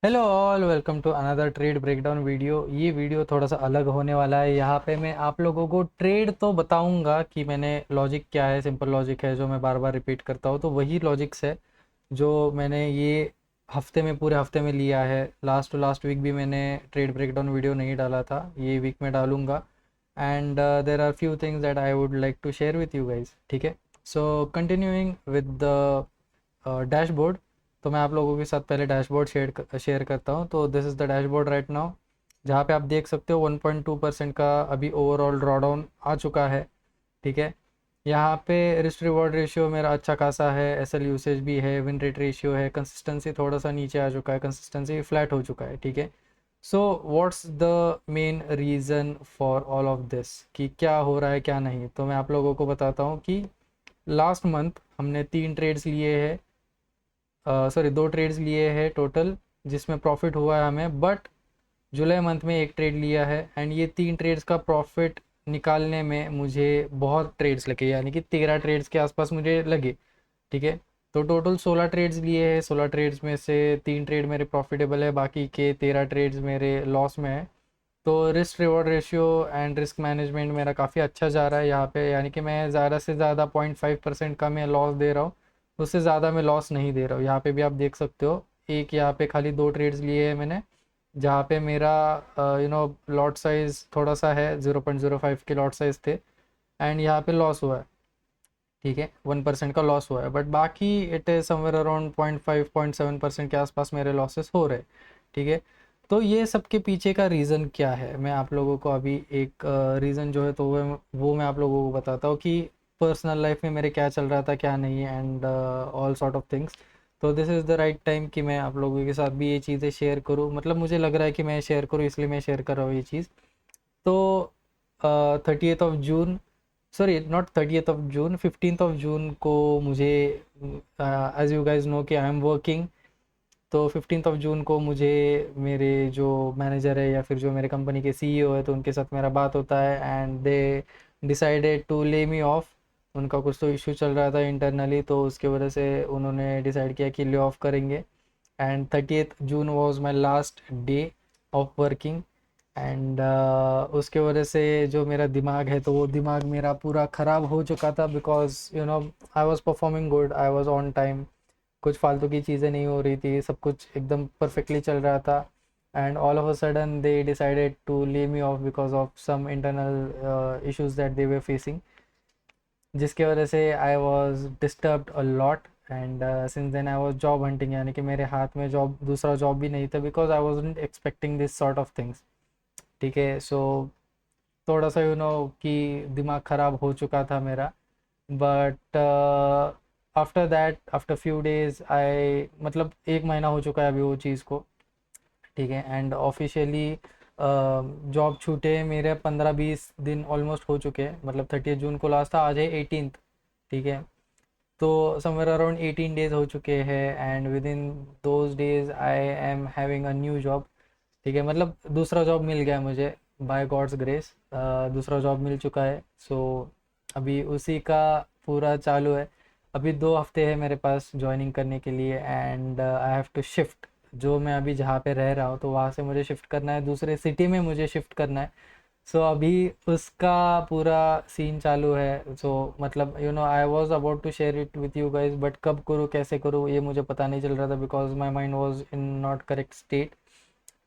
Hello all, welcome to another trade breakdown video. ये video थोड़ा सा अलग होने वाला है। यहाँ पे मैं आप लोगों को ट्रेड तो बताऊंगा कि मैंने लॉजिक क्या है। सिंपल लॉजिक है जो मैं बार बार रिपीट करता हूँ, तो वही लॉजिक्स है जो मैंने ये हफ्ते में पूरे हफ्ते में लिया है। लास्ट टू लास्ट वीक भी मैंने ट्रेड ब्रेकडाउन वीडियो नहीं डाला था, ये वीक में डालूंगा। And there are few things that I would like to share with you guys. ठीक है, so continuing with the dashboard. तो मैं आप लोगों के साथ पहले डैशबोर्ड शेयर करता हूँ। तो this is the dashboard right now, जहाँ पे आप देख सकते हो 1.2% का अभी ओवरऑल ड्रॉडाउन आ चुका है। ठीक है, यहाँ पे रिस्क रिवॉर्ड रेशियो मेरा अच्छा खासा है, एसएल यूसेज भी है, विन रेट रेशियो है, कंसिस्टेंसी थोड़ा सा नीचे आ चुका है, कंसिस्टेंसी फ्लैट हो चुका है। ठीक है, so what's the main reason for all of this, कि क्या हो रहा है क्या नहीं। तो मैं आप लोगों को बताता हूँ कि लास्ट मंथ हमने 3 ट्रेड्स लिए हैं, सॉरी 2 ट्रेड्स लिए हैं टोटल, जिसमें प्रॉफिट हुआ है हमें। बट जुलाई मंथ में एक ट्रेड लिया है, एंड ये 3 ट्रेड्स का प्रॉफिट निकालने में मुझे बहुत ट्रेड्स लगे, यानी कि 13 ट्रेड्स के आसपास मुझे लगे। ठीक है, तो टोटल 16 ट्रेड्स लिए हैं। 16 ट्रेड्स में से 3 ट्रेड मेरे प्रॉफिटेबल है, बाकी के 13 ट्रेड्स मेरे लॉस में है। तो risk reward ratio and risk management मेरा काफ़ी अच्छा जा रहा है यहाँ पे, यानी कि मैं ज़्यादा से ज़्यादा 0.5% का मैं लॉस दे रहा हूँ, उससे ज़्यादा मैं लॉस नहीं दे रहा हूँ। यहाँ पे भी आप देख सकते हो, एक यहाँ पे खाली 2 ट्रेड्स लिए हैं मैंने, जहाँ पे मेरा लॉट साइज़ थोड़ा सा है, 0.05 के लॉट साइज़ थे, एंड यहाँ पे लॉस हुआ है। ठीक है, 1% का लॉस हुआ है, बट बाकी इट इज़ समवेयर अराउंड 0.5 0.7% के आसपास मेरे लॉसेस हो रहे। ठीक है, तो ये सब के पीछे का रीज़न क्या है, मैं आप लोगों को अभी एक रीज़न जो है तो वो मैं आप लोगों को बताता हूँ कि पर्सनल लाइफ में मेरे क्या चल रहा था क्या नहीं, and all sort of things. तो this is the right time कि मैं आप लोगों के साथ भी ये चीज़ें शेयर करूँ, मतलब मुझे लग रहा है कि मैं शेयर करूँ, इसलिए मैं शेयर कर रहा हूँ ये चीज़। तो 30th of June, sorry not 30th of June, 15th of June को मुझे, एज यू गाइज नो कि आई एम वर्किंग, तो 15th ऑफ जून को मुझे मेरे जो मैनेजर है या फिर जो मेरे कंपनी के सीईओ है, तो उनके साथ मेरा बात होता है, and they decided to lay me of. उनका कुछ तो इशू चल रहा था इंटरनली, तो उसके वजह से उन्होंने डिसाइड किया कि ले ऑफ करेंगे। And 30th June was my last day of working. And उसके वजह से जो मेरा दिमाग है, तो वो दिमाग मेरा पूरा ख़राब हो चुका था, because I was performing good, I was on time, कुछ फालतू की चीज़ें नहीं हो रही थी, सब कुछ एकदम परफेक्टली चल रहा था। And all of a sudden they decided to lay me off because of some internal issues that they were facing, जिसके वजह से I was disturbed a lot. And since then I was job hunting, यानी कि मेरे हाथ में job, दूसरा job भी नहीं था, because I was expecting this sort of things. ठीक है, सो थोड़ा सा कि दिमाग ख़राब हो चुका था मेरा। But after that, after few days I, मतलब 1 महीना हो चुका है अभी वो चीज़ को। ठीक है, एंड ऑफिशियली जॉब छूटे मेरे 15-20 दिन ऑलमोस्ट हो चुके हैं, मतलब 30th जून को लास्ट था, आज है 18th। ठीक है, तो समवेयर अराउंड 18 डेज हो चुके हैं, and with in those days I am having a new job. ठीक है, मतलब दूसरा जॉब मिल गया मुझे, बाय गॉड्स ग्रेस दूसरा जॉब मिल चुका है। सो अभी उसी का पूरा चालू है। अभी 2 हफ्ते है मेरे पास ज्वाइनिंग करने के लिए, and I have to shift. जो मैं अभी जहाँ पे रह रहा हूँ, तो वहाँ से मुझे शिफ्ट करना है, दूसरे सिटी में मुझे शिफ्ट करना है। सो अभी उसका पूरा सीन चालू है। सो मतलब I was about to share it with you guys, but कब करूँ कैसे करूँ ये मुझे पता नहीं चल रहा था, because my mind was in not correct state.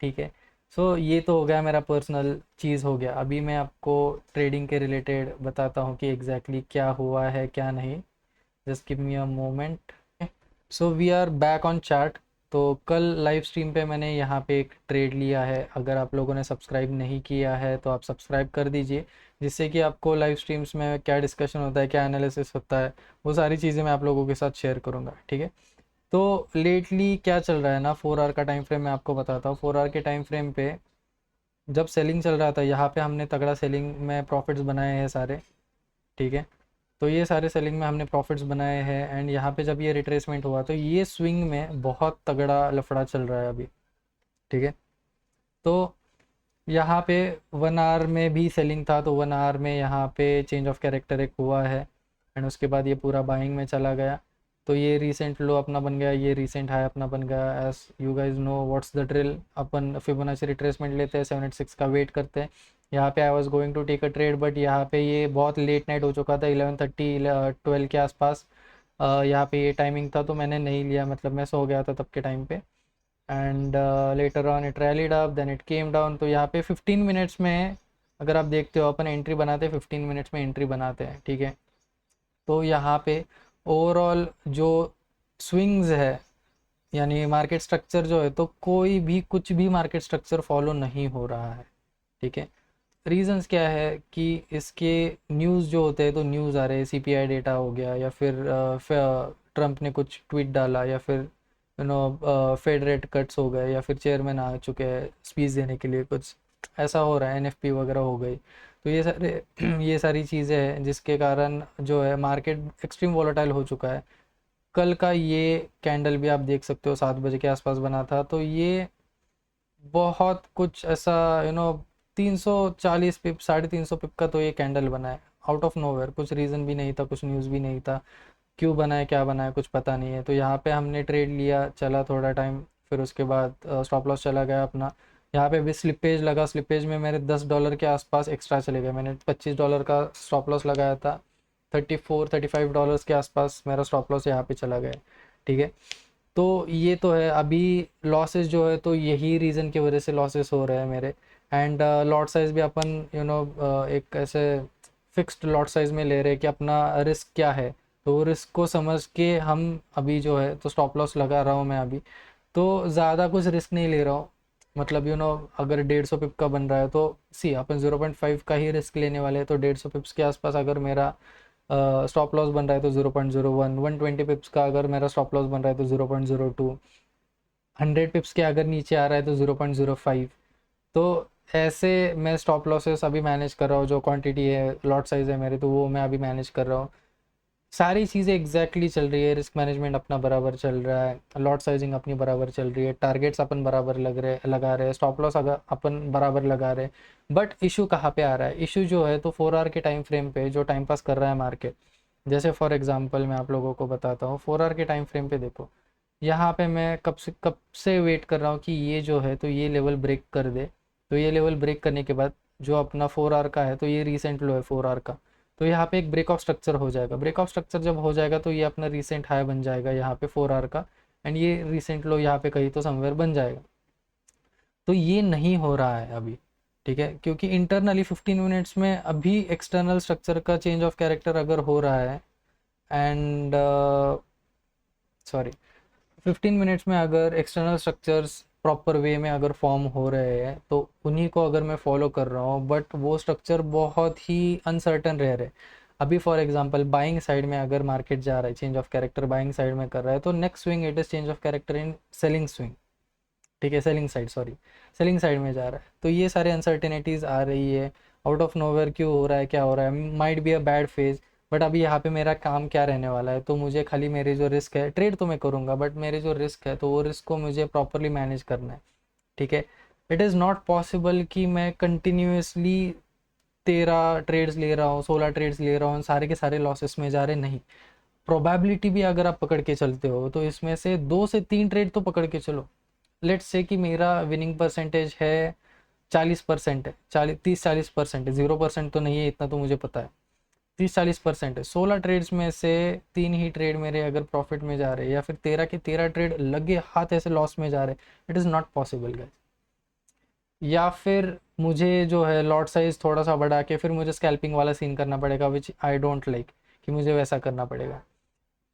ठीक है, सो ये तो हो गया, मेरा पर्सनल चीज़ हो गया। अभी मैं आपको ट्रेडिंग के रिलेटेड बताता हूँ कि एग्जैक्टली क्या हुआ है क्या नहीं। Just give me a moment. So we are back on chart. तो कल लाइव स्ट्रीम पे मैंने यहाँ पे एक ट्रेड लिया है। अगर आप लोगों ने सब्सक्राइब नहीं किया है तो आप सब्सक्राइब कर दीजिए, जिससे कि आपको लाइव स्ट्रीम्स में क्या डिस्कशन होता है, क्या एनालिसिस होता है, वो सारी चीज़ें मैं आप लोगों के साथ शेयर करूँगा। ठीक है, तो लेटली क्या चल रहा है ना, 4 आवर का टाइम फ्रेम मैं आपको बताता हूँ। 4 आवर के टाइम फ्रेम पे जब सेलिंग चल रहा था, यहाँ पे हमने तगड़ा सेलिंग में प्रॉफिट्स बनाए हैं सारे। ठीक है, तो ये सारे सेलिंग में हमने प्रॉफिट्स बनाए हैं, एंड यहाँ पे जब ये रिट्रेसमेंट हुआ, तो ये स्विंग में बहुत तगड़ा लफड़ा चल रहा है अभी। ठीक है, तो यहाँ पे 1 आवर में भी सेलिंग था, तो 1 आवर में यहाँ पे चेंज ऑफ कैरेक्टर एक हुआ है, एंड उसके बाद ये पूरा बाइंग में चला गया। तो ये रीसेंट लो अपना बन गया, ये रीसेंट हाई अपना बन गया। As you guys know what's the drill, अपन फिबोनाची रिट्रेसमेंट लेते हैं, 786 का वेट करते हैं। यहाँ पे I was going to take a trade, but यहाँ पे ये बहुत लेट नाइट हो चुका था, 11:30 12 के आसपास। यहाँ पे ये टाइमिंग था तो मैंने नहीं लिया, मतलब मैं सो गया था तब के टाइम पे। And later on it rallied up, then it came down. तो यहाँ पे 15 मिनट्स में अगर आप देखते हो, अपन एंट्री बनाते हैं 15 मिनट्स में एंट्री बनाते हैं, ठीक है। तो यहाँ पे ओवरऑल जो स्विंग्स है, यानी मार्केट स्ट्रक्चर जो है, तो कोई भी कुछ भी मार्केट स्ट्रक्चर फॉलो नहीं हो रहा है, ठीक है। रीजंस क्या है कि इसके न्यूज़ जो होते हैं, तो न्यूज़ आ रहे हैं, सीपीआई डेटा हो गया, या फिर ट्रम्प ने कुछ ट्वीट डाला, या फिर फेड रेट कट्स हो गए, या फिर चेयरमैन आ चुके हैं स्पीच देने के लिए, कुछ ऐसा हो रहा है, एनएफपी वगैरह हो गई। तो ये सारे ये सारी चीज़ें हैं जिसके कारण जो है मार्केट एक्सट्रीम वॉलेटाइल हो चुका है। कल का ये कैंडल भी आप देख सकते हो, 7 बजे के आसपास बना था, तो ये बहुत कुछ ऐसा 340 पिप, 350 पिप का तो ये कैंडल बना है आउट ऑफ नोवेयर। कुछ रीज़न भी नहीं था, कुछ न्यूज़ भी नहीं था, क्यों बना है क्या बना है कुछ पता नहीं है। तो यहाँ पे हमने ट्रेड लिया, चला थोड़ा टाइम, फिर उसके बाद स्टॉप लॉस चला गया अपना। यहाँ पे भी स्लिपेज लगा, स्लिपेज में मेरे $10 के आसपास एक्स्ट्रा चले गए। मैंने $25 का स्टॉप लॉस लगाया था, $34-35 के आसपास मेरा स्टॉप लॉस यहाँ पे चला गया, ठीक है। तो ये तो है अभी लॉसेस जो है, तो यही रीज़न की वजह से लॉसेस हो रहे हैं मेरे। एंड लॉट साइज़ भी अपन एक ऐसे फिक्स्ड लॉट साइज़ में ले रहे हैं कि अपना रिस्क क्या है, तो रिस्क को समझ के हम अभी जो है तो स्टॉप लॉस लगा रहा हूँ मैं अभी। तो ज़्यादा कुछ रिस्क नहीं ले रहा हूँ, मतलब अगर 150 पिप का बन रहा है तो सी अपन 0.5 का ही रिस्क लेने वाले हैं। तो 150 पिप्स के आसपास अगर मेरा स्टॉप लॉस बन रहा है तो 0.01, 120 पिप्स का अगर मेरा स्टॉप लॉस बन रहा है तो 0.02, 100 पिप्स के अगर नीचे आ रहा है तो 0.05। तो ऐसे मैं स्टॉप लॉसेस अभी मैनेज कर रहा हूँ, जो क्वांटिटी है लॉट साइज़ है मेरे, तो वो मैं अभी मैनेज कर रहा हूँ। सारी चीज़ें एग्जैक्टली चल रही है, रिस्क मैनेजमेंट अपना बराबर चल रहा है, लॉट साइजिंग अपनी बराबर चल रही है, टारगेट्स अपन बराबर लगा रहे हैं, स्टॉप लॉस अगर अपन बराबर लगा रहे हैं। बट इशू कहाँ पे आ रहा है? इशू जो है तो 4 आवर के टाइम फ्रेम पे जो टाइम पास कर रहा है मार्केट, जैसे फॉर एग्जांपल मैं आप लोगों को बताता हूँ, 4 आवर के टाइम फ्रेम पे देखो, यहाँ पे मैं कब से वेट कर रहा हूँ कि ये जो है तो ये लेवल ब्रेक कर दे। तो ये लेवल ब्रेक करने के बाद जो अपना 4 आवर का है, तो ये रिसेंट लो है 4 आवर का, तो यहाँ पे एक ब्रेक ऑफ स्ट्रक्चर हो जाएगा। ब्रेक ऑफ स्ट्रक्चर जब हो जाएगा तो ये अपना रिसेंट हाई बन जाएगा यहाँ पे 4 आवर का, एंड ये रिसेंट लो यहाँ पे कहीं तो समवेयर बन जाएगा। तो ये नहीं हो रहा है अभी, ठीक है, क्योंकि इंटरनली 15 मिनट्स में अभी एक्सटर्नल स्ट्रक्चर का चेंज ऑफ कैरेक्टर अगर हो रहा है, एंड सॉरी 15 मिनट्स में अगर एक्सटर्नल स्ट्रक्चर्स प्रॉपर वे में अगर फॉर्म हो रहे हैं, तो उन्हीं को अगर मैं फॉलो कर रहा हूँ, बट वो स्ट्रक्चर बहुत ही अनसर्टन रह रहे। अभी फॉर एग्जांपल बाइंग साइड में अगर मार्केट जा रहा है, change of character buying side में कर रहा है, तो next swing it is change of character in selling swing, ठीक है, selling side, sorry selling side में जा रहा है। तो ये सारे अनसर्टेनिटीज़ आ रही है आउट ऑफ नोवेयर, क्यों हो रहा है क्या हो रहा है, might be a bad phase. But अभी यहाँ पे मेरा काम क्या रहने वाला है, तो मुझे खाली मेरे जो रिस्क है, ट्रेड तो मैं करूँगा, बट मेरे जो रिस्क है तो वो रिस्क को मुझे प्रॉपरली मैनेज करना है, ठीक है। इट इज़ नॉट पॉसिबल कि मैं कंटिन्यूसली 13 ट्रेड्स ले रहा हूँ, 16 ट्रेड्स ले रहा हूँ, सारे के सारे लॉसेस में जा रहे, नहीं। प्रोबेबिलिटी भी अगर आप पकड़ के चलते हो तो इसमें से 2 से 3 ट्रेड तो पकड़ के चलो। लेट्स से कि मेरा विनिंग परसेंटेज है 40% है, 30-40% है, 0% तो नहीं है, इतना तो मुझे पता है, 30-40% है। 16 ट्रेड्स में से 3 ही ट्रेड मेरे अगर प्रॉफिट में जा रहे हैं, या फिर 13 के 13 ट्रेड लगे हाथ ऐसे लॉस में जा रहे, it is not possible guys. या फिर मुझे जो है लॉट साइज थोड़ा सा बढ़ा के फिर मुझे स्कैल्पिंग वाला सीन करना पड़ेगा, विच आई डोंट लाइक, कि मुझे वैसा करना पड़ेगा।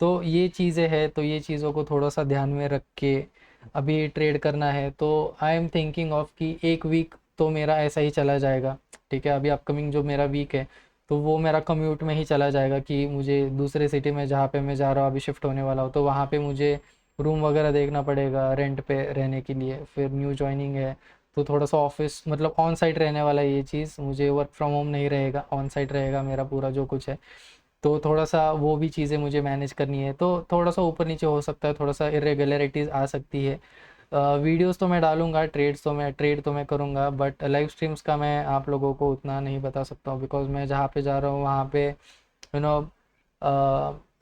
तो ये चीज़ें हैं, तो ये चीज़ों को थोड़ा सा ध्यान में रख के अभी ट्रेड करना है। तो आई एम थिंकिंग ऑफ कि एक वीक तो मेरा ऐसा ही चला जाएगा, ठीक है। अभी अपकमिंग जो मेरा वीक है तो वो मेरा कम्यूट में ही चला जाएगा, कि मुझे दूसरे सिटी में जहाँ पे मैं जा रहा हूँ अभी शिफ्ट होने वाला हूँ, तो वहाँ पे मुझे रूम वगैरह देखना पड़ेगा रेंट पे रहने के लिए। फिर न्यू ज्वाइनिंग है, तो थोड़ा सा ऑफिस मतलब ऑन साइट रहने वाला है ये चीज़, मुझे वर्क फ्रॉम होम नहीं रहेगा, ऑन साइट रहेगा मेरा पूरा जो कुछ है। तो थोड़ा सा वो भी चीज़ें मुझे मैनेज करनी है, तो थोड़ा सा ऊपर नीचे हो सकता है, थोड़ा सा इरेगुलरिटीज़ आ सकती है। वीडियोस तो मैं डालूंगा, ट्रेड तो मैं करूंगा, बट लाइव स्ट्रीम्स का मैं आप लोगों को उतना नहीं बता सकता हूँ, बिकॉज मैं जहाँ पे जा रहा हूँ वहाँ पे यू नो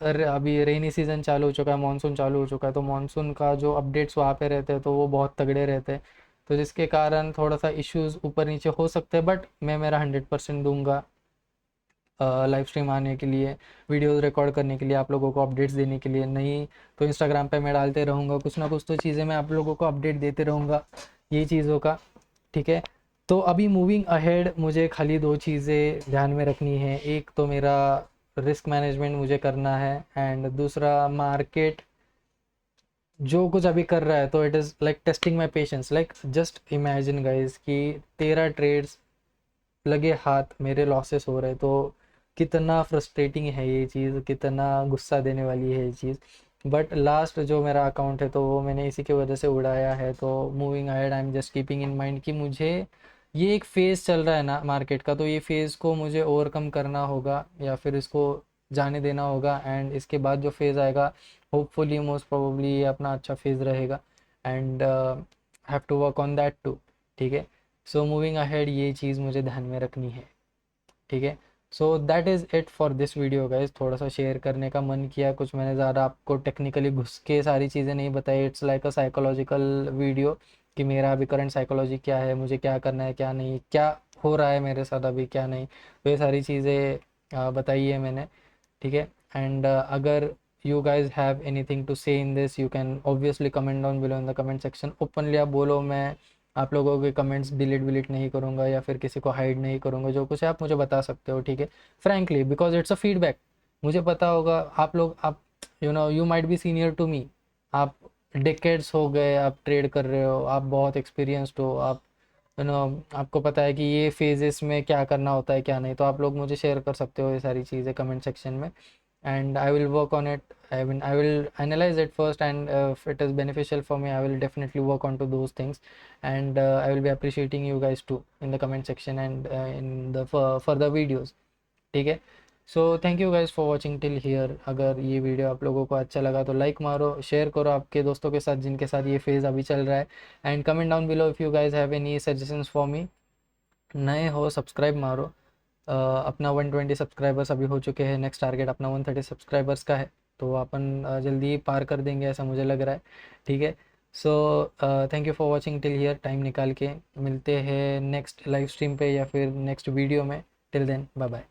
अभी रेनी सीज़न चालू हो चुका है, मानसून चालू हो चुका है, तो मानसून का जो अपडेट्स वहाँ पे रहते हैं तो वो बहुत तगड़े रहते हैं, तो जिसके कारण थोड़ा सा इश्यूज ऊपर नीचे हो सकते हैं, बट मैं मेरा 100% दूंगा लाइव स्ट्रीम आने के लिए, वीडियोस रिकॉर्ड करने के लिए, आप लोगों को अपडेट्स देने के लिए। नहीं तो इंस्टाग्राम पे मैं डालते रहूँगा, कुछ ना कुछ तो चीज़ें मैं आप लोगों को अपडेट देते रहूँगा ये चीज़ों का, ठीक है। तो अभी मूविंग अहेड मुझे खाली दो चीज़ें ध्यान में रखनी है, एक तो मेरा रिस्क मैनेजमेंट मुझे करना है, एंड दूसरा मार्केट जो कुछ अभी कर रहा है, तो it is like testing my patience. Like just imagine guys कि 13 ट्रेड्स लगे हाथ, मेरे लॉसेस हो रहे, तो कितना फ्रस्ट्रेटिंग है ये चीज़, कितना गुस्सा देने वाली है ये चीज़। बट लास्ट जो मेरा अकाउंट है तो वो मैंने इसी की वजह से उड़ाया है। तो moving ahead I am just keeping in mind कि मुझे ये एक फेज़ चल रहा है ना मार्केट का, तो ये फेज़ को मुझे ओवरकम करना होगा या फिर इसको जाने देना होगा, एंड इसके बाद जो फेज़ आएगा होपफुली मोस्ट प्रोबेबली ये अपना अच्छा फेज़ रहेगा, and have to work on that too, ठीक है। सो मूविंग अहेड ये चीज़ मुझे ध्यान में रखनी है, ठीक है। So that is it for this video guys, थोड़ा सा शेयर करने का मन किया, कुछ मैंने ज़्यादा आपको टेक्निकली घुस के सारी चीज़ें नहीं बताई, it's like a psychological video कि मेरा अभी करंट साइकोलॉजी क्या है, मुझे क्या करना है क्या नहीं, क्या हो रहा है मेरे साथ अभी क्या नहीं, तो ये सारी चीज़ें बताई है मैंने, ठीक है। एंड अगर you guys have anything to say in this, you can obviously comment down below in the comment section, openly आप बोलो, मैं आप लोगों के कमेंट्स डिलीट नहीं करूँगा या फिर किसी को हाइड नहीं करूँगा, जो कुछ है आप मुझे बता सकते हो, ठीक है। Frankly because it's a feedback, मुझे पता होगा आप लोग, आप you might be senior to me, आप डिकेड्स हो गए आप ट्रेड कर रहे हो, आप बहुत एक्सपीरियंस्ड हो, आप आपको पता है कि ये फेजेस में क्या करना होता है क्या नहीं, तो आप लोग मुझे शेयर कर सकते हो ये सारी चीज़ें कमेंट सेक्शन में, and I will work on it. I will analyze it first, and if it is beneficial for me, I will definitely work on to those things, and I will be appreciating you guys too in the comment section and in the further videos, ठीक है। So thank you guys for watching till here. अगर ये video आप लोगों को अच्छा लगा तो लाइक मारो, शेयर करो आपके दोस्तों के साथ जिनके साथ ये फेज़ अभी चल रहा है, and comment down below if you guys have any suggestions for me. नए हो सब्सक्राइब मारो, अपना 120 सब्सक्राइबर्स अभी हो चुके हैं, नेक्स्ट टारगेट अपना 130 सब्सक्राइबर्स का है, तो अपन जल्दी ही पार कर देंगे ऐसा मुझे लग रहा है, ठीक है। So thank you for watching till here, time निकाल के मिलते हैं नेक्स्ट लाइव स्ट्रीम पे या फिर नेक्स्ट वीडियो में, टिल देन बाय बाय।